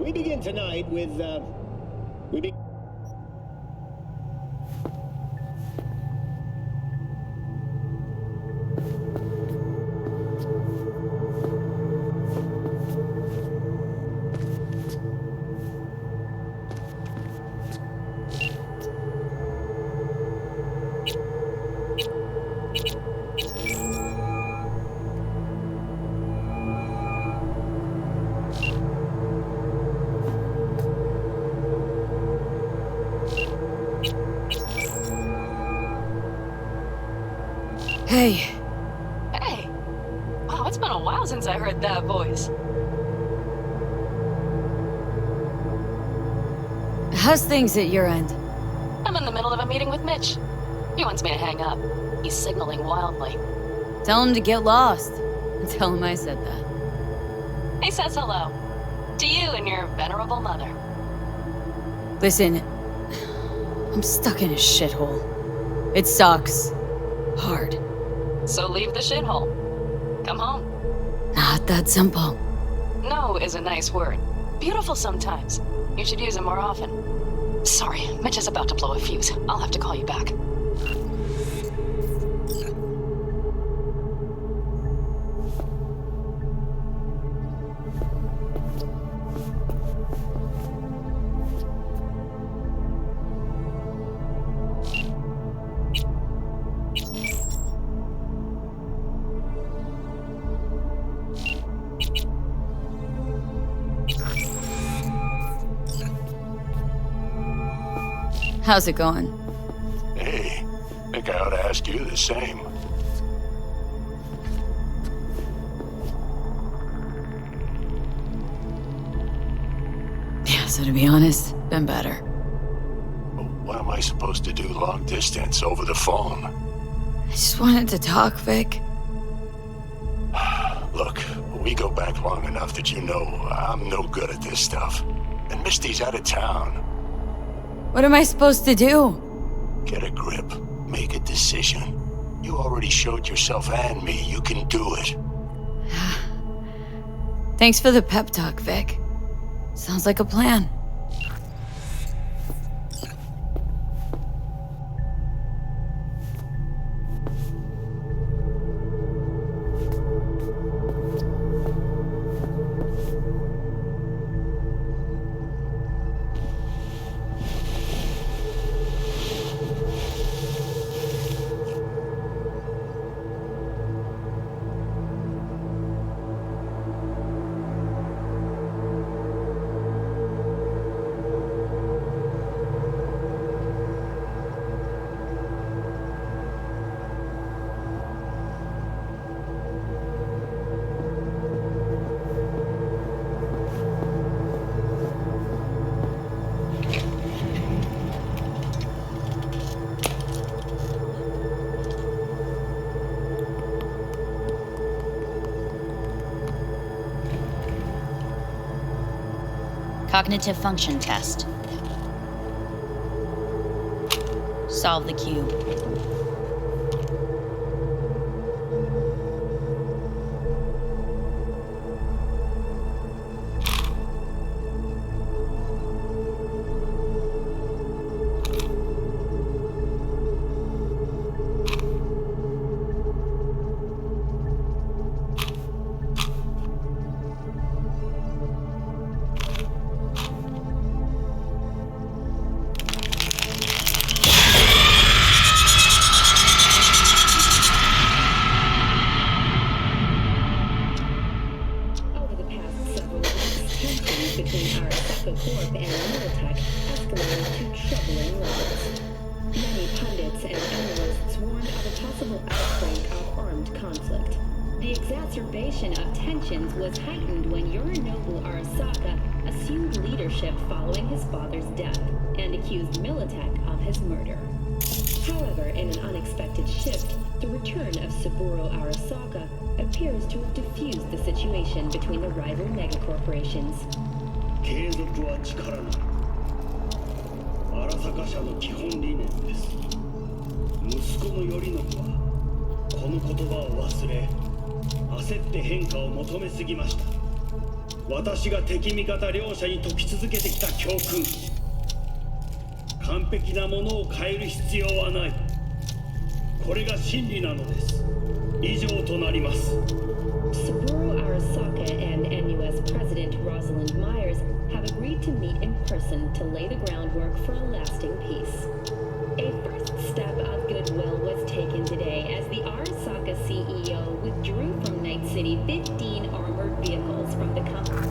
we begin tonight with, Hey. Hey. Wow, it's been a while since I heard that voice. How's things at your end? I'm in the middle of a meeting with Mitch. He wants me to hang up. He's signaling wildly. Tell him to get lost. And tell him I said that. He says hello. To you and your venerable mother. Listen, I'm stuck in a shithole. It sucks. Hard. So leave the shithole. Come home. Not that simple. No is a nice word. Beautiful sometimes. You should use it more often. Sorry, Mitch is about to blow a fuse. I'll have to call you back. How's it going? Hey, think I ought to ask you the same. Yeah, so to be honest, been better. What am I supposed to do long distance over the phone? I just wanted to talk, Vic. Look, we go back long enough that you know I'm no good at this stuff. And Misty's out of town. What am I supposed to do? Get a grip. Make a decision. You already showed yourself and me you can do it. Thanks for the pep talk, Vic. Sounds like a plan. Cognitive function test. Solve the cube. between Arasaka Corp and Militech escalated to troubling levels. Many pundits and analysts warned of a possible outbreak of armed conflict. The exacerbation of tensions was heightened when Yorinobu Arasaka assumed leadership following his father's death and accused Militech of his murder. However, in an unexpected shift, the return of Saburo Arasaka appears to have diffused the situation between the rival megacorporations. 継続は力なり。荒坂社の基本理念です。息子の頼信はこの言葉を忘れ、焦って変化を求めすぎました。私が敵味方両者に解き続けてきた教訓。完璧なものを変える必要はない。これが真理なのです。以上となります。Saburo Arasaka and NUS President Rosalind Myers have agreed to meet in person to lay the groundwork for a lasting peace. A first step of goodwill was taken today as the Arasaka CEO withdrew from Night City 15 armored vehicles from the company.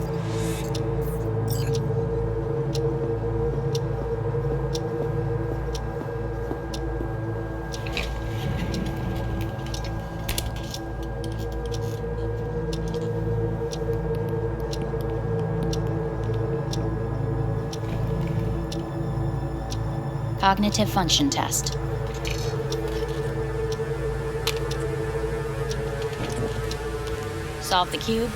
Cognitive function test. Solve the cube.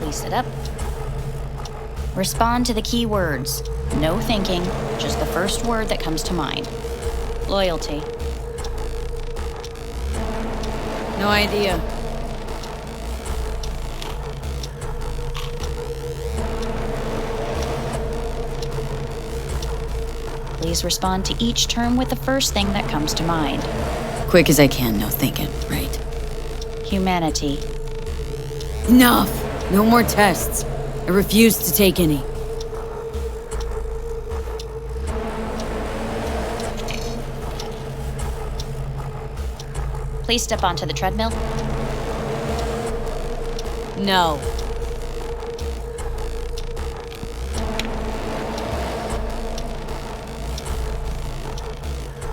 Please sit up. Respond to the key words. No thinking, just the first word that comes to mind. Loyalty. No idea. Please respond to each term with the first thing that comes to mind. Quick as I can, no thinking, right? Humanity. Enough! No more tests. I refuse to take any. Please step onto the treadmill. No.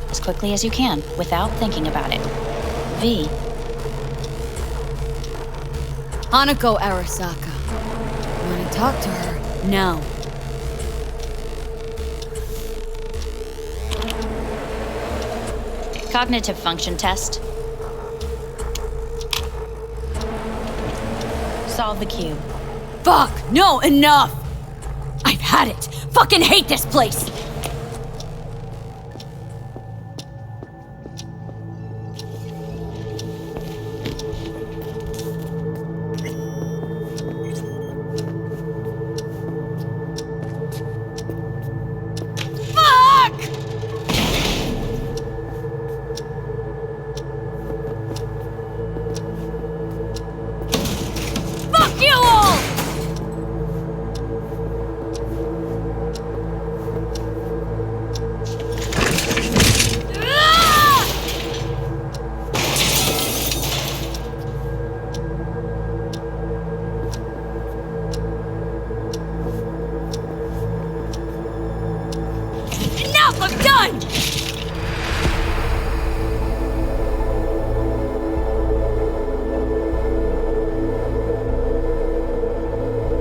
As quickly as you can, without thinking about it. V. Hanako Arasaka. I want to talk to her. Now. Cognitive function test. Solve the cube. Fuck! No, enough! I've had it! Fucking hate this place! I'm done!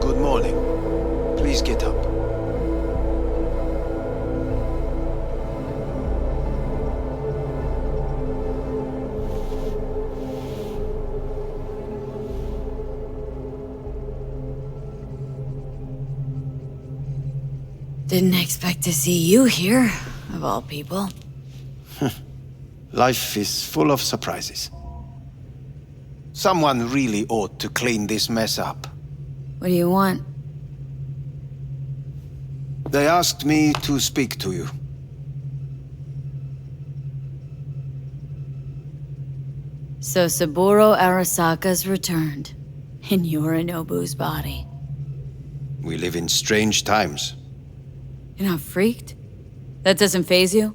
Good morning. Please get up. Didn't expect to see you here, of all people. Life is full of surprises. Someone really ought to clean this mess up. What do you want? They asked me to speak to you. So Saburo Arasaka's returned, in Yorinobu's body. We live in strange times. You're not freaked? That doesn't faze you?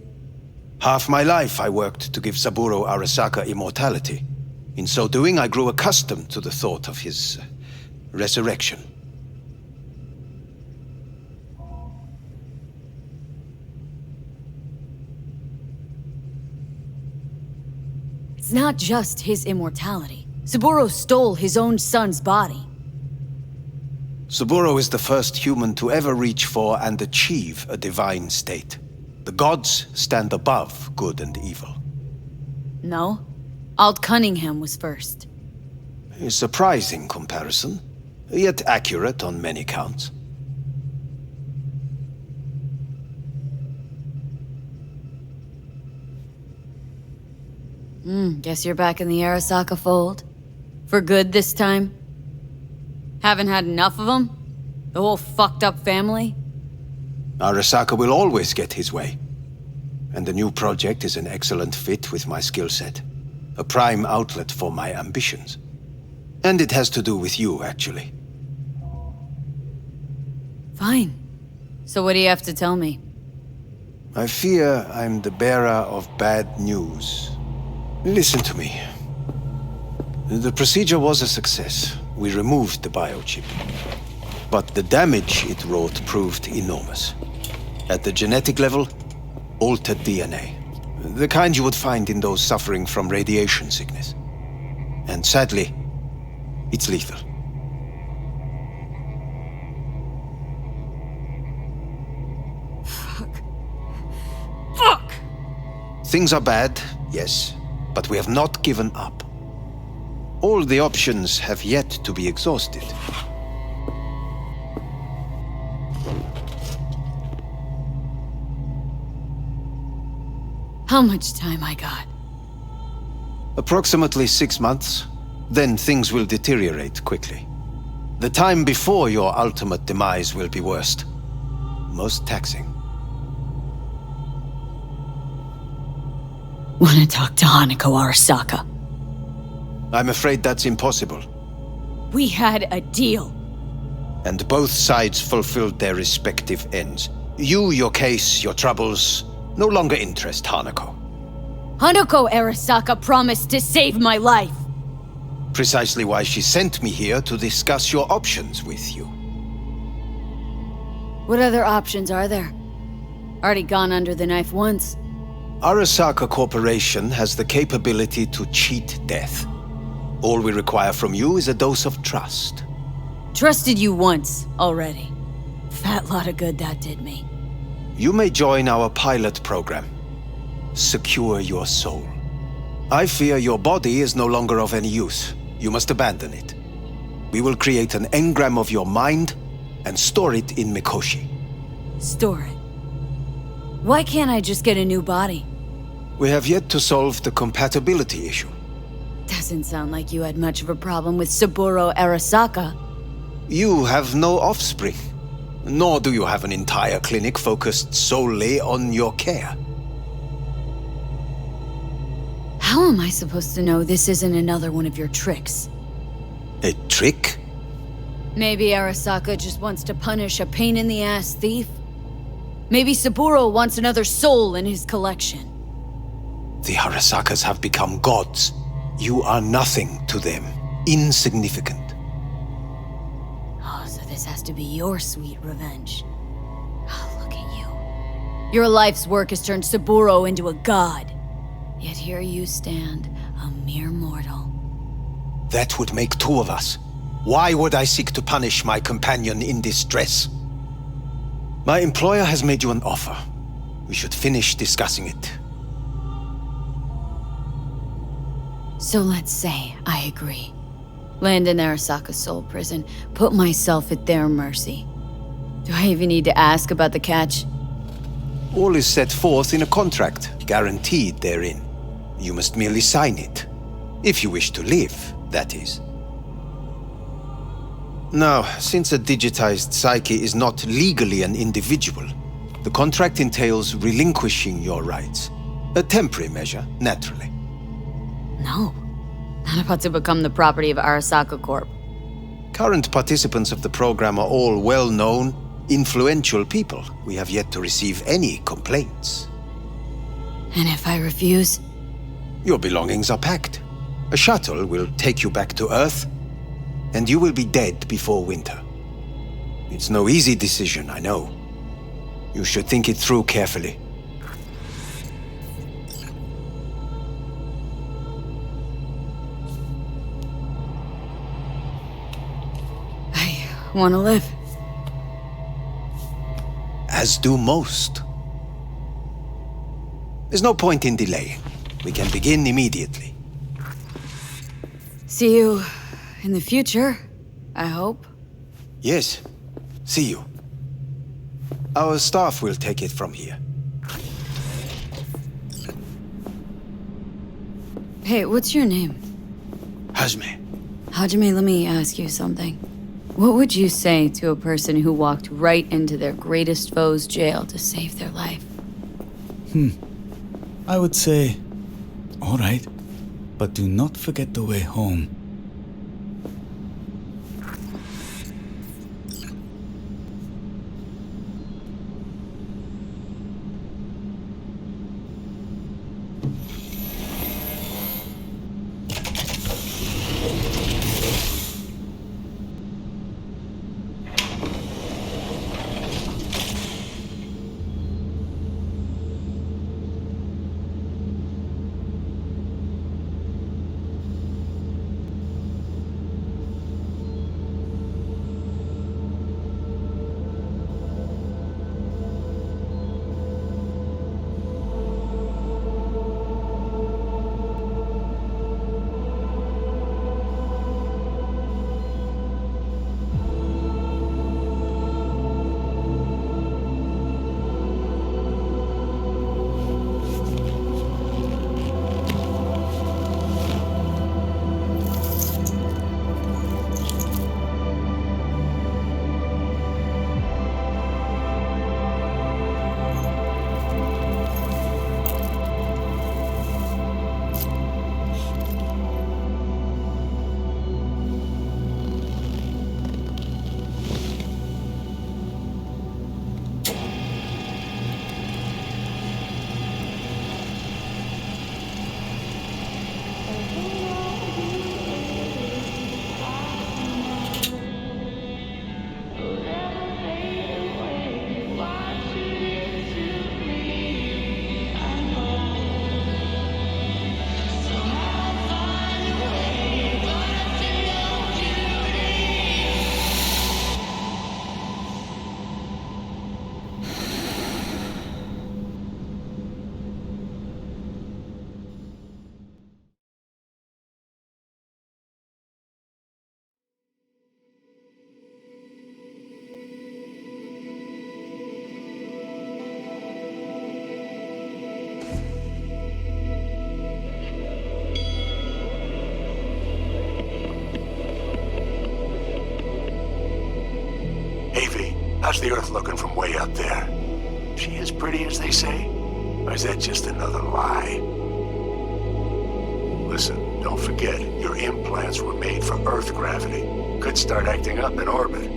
Half my life I worked to give Saburo Arasaka immortality. In so doing, I grew accustomed to the thought of his resurrection. It's not just his immortality. Saburo stole his own son's body. Saburo is the first human to ever reach for and achieve a divine state. The gods stand above good and evil. No? Alt Cunningham was first. A surprising comparison, yet accurate on many counts. Guess you're back in the Arasaka fold? For good this time? Haven't had enough of them? The whole fucked up family? Arasaka will always get his way. And the new project is an excellent fit with my skill set. A prime outlet for my ambitions. And it has to do with you, actually. Fine. So what do you have to tell me? I fear I'm the bearer of bad news. Listen to me. The procedure was a success. We removed the biochip. But the damage it wrought proved enormous. At the genetic level, altered DNA. The kind you would find in those suffering from radiation sickness. And sadly, it's lethal. Fuck! Things are bad, yes, but we have not given up. All the options have yet to be exhausted. How much time I got? Approximately 6 months. Then things will deteriorate quickly. The time before your ultimate demise will be worst. Most taxing. Wanna talk to Hanako Arasaka? I'm afraid that's impossible. We had a deal. And both sides fulfilled their respective ends. You, your case, your troubles, no longer interest Hanako. Hanako Arasaka promised to save my life. Precisely why she sent me here to discuss your options with you. What other options are there? Already gone under the knife once. Arasaka Corporation has the capability to cheat death. All we require from you is a dose of trust. Trusted you once already. Fat lot of good that did me. You may join our pilot program. Secure your soul. I fear your body is no longer of any use. You must abandon it. We will create an engram of your mind and store it in Mikoshi. Store it. Why can't I just get a new body? We have yet to solve the compatibility issue. Doesn't sound like you had much of a problem with Saburo Arasaka. You have no offspring, nor do you have an entire clinic focused solely on your care. How am I supposed to know this isn't another one of your tricks? A trick? Maybe Arasaka just wants to punish a pain-in-the-ass thief? Maybe Saburo wants another soul in his collection. The Arasakas have become gods. You are nothing to them. Insignificant. Oh, so this has to be your sweet revenge. Oh, look at you. Your life's work has turned Saburo into a god. Yet here you stand, a mere mortal. That would make two of us. Why would I seek to punish my companion in distress? My employer has made you an offer. We should finish discussing it. So let's say I agree. Land in Arasaka's soul prison, put myself at their mercy. Do I even need to ask about the catch? All is set forth in a contract, guaranteed therein. You must merely sign it. If you wish to live, that is. Now, since a digitized psyche is not legally an individual, the contract entails relinquishing your rights. A temporary measure, naturally. No. Not about to become the property of Arasaka Corp. Current participants of the program are all well-known, influential people. We have yet to receive any complaints. And if I refuse? Your belongings are packed. A shuttle will take you back to Earth, and you will be dead before winter. It's no easy decision, I know. You should think it through carefully. I want to live. As do most. There's no point in delaying. We can begin immediately. See you in the future, I hope. Yes. See you. Our staff will take it from here. Hey, what's your name? Hajime. Hajime, let me ask you something. What would you say to a person who walked right into their greatest foe's jail to save their life? I would say, all right, but do not forget the way home. How's the Earth looking from way up there? She as pretty as they say? Or is that just another lie? Listen, don't forget, your implants were made for Earth gravity. Could start acting up in orbit.